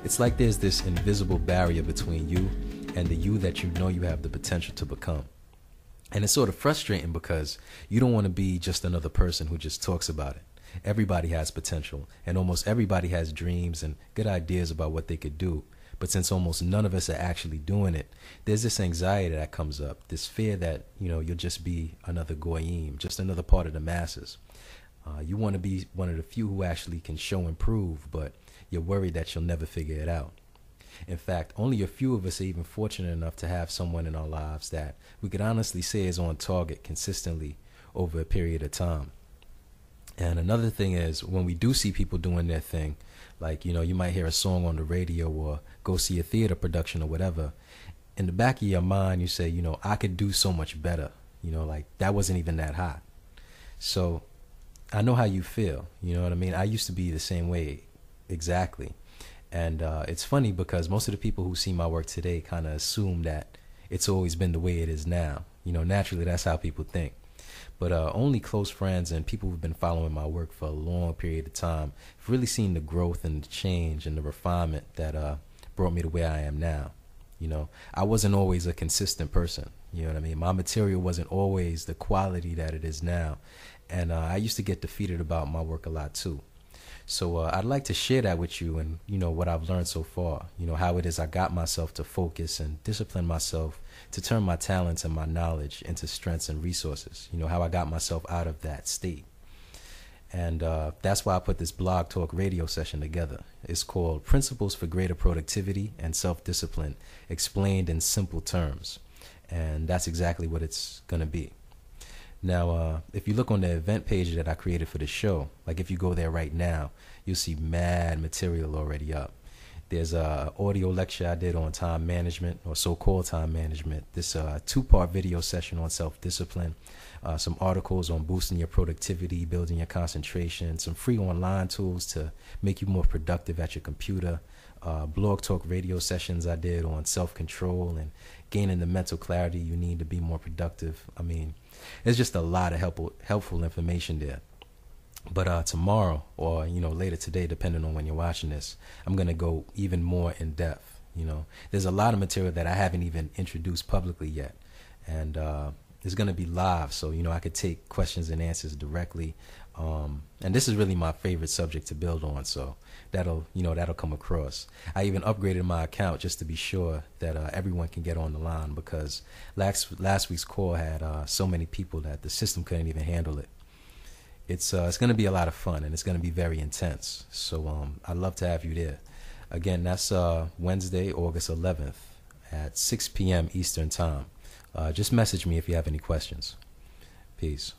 It's like there's this invisible barrier between you and the you that you know you have the potential to become. And it's sort of frustrating because you don't want to be just another person who just talks about it. Everybody has potential, and almost everybody has dreams and good ideas about what they could do. But since almost none of us are actually doing it, there's this anxiety that comes up, this fear that, you'll just be another goyim, just another part of the masses. You want to be one of the few who actually can show and prove, but you're worried that you'll never figure it out. In fact, only a few of us are even fortunate enough to have someone in our lives that we could honestly say is on target consistently over a period of time. And another thing is, when we do see people doing their thing, like, you might hear a song on the radio or go see a theater production or whatever, in the back of your mind, you say, I could do so much better. Like, that wasn't even that hot. So I know how you feel. You know what I mean? I used to be the same way. Exactly. And it's funny because most of the people who see my work today kind of assume that it's always been the way it is now. Naturally, that's how people think. But only close friends and people who've been following my work for a long period of time have really seen the growth and the change and the refinement that brought me to where I am now. I wasn't always a consistent person. You know what I mean? My material wasn't always the quality that it is now. And I used to get defeated about my work a lot too. So I'd like to share that with you and, what I've learned so far, how it is I got myself to focus and discipline myself to turn my talents and my knowledge into strengths and resources, how I got myself out of that state. And that's why I put this blog talk radio session together. It's called Principles for Greater Productivity and Self-Discipline, Explained in Simple Terms. And that's exactly what it's going to be. Now, if you look on the event page that I created for the show, like if you go there right now, you'll see mad material already up. There's a audio lecture I did on time management, or so-called time management. This 2-part video session on self-discipline, some articles on boosting your productivity, building your concentration, some free online tools to make you more productive at your computer, blog talk radio sessions I did on self-control and gaining the mental clarity you need to be more productive. I mean, there's just a lot of helpful information there. But tomorrow, or later today, depending on when you're watching this, I'm going to go even more in depth. There's a lot of material that I haven't even introduced publicly yet. And it's going to be live, so I could take questions and answers directly. And this is really my favorite subject to build on, so that'll come across. I even upgraded my account just to be sure that everyone can get on the line, because last week's call had so many people that the system couldn't even handle it. It's going to be a lot of fun, and it's going to be very intense. So I'd love to have you there. Again, that's Wednesday, August 11th at 6 p.m. Eastern Time. Just message me if you have any questions. Peace.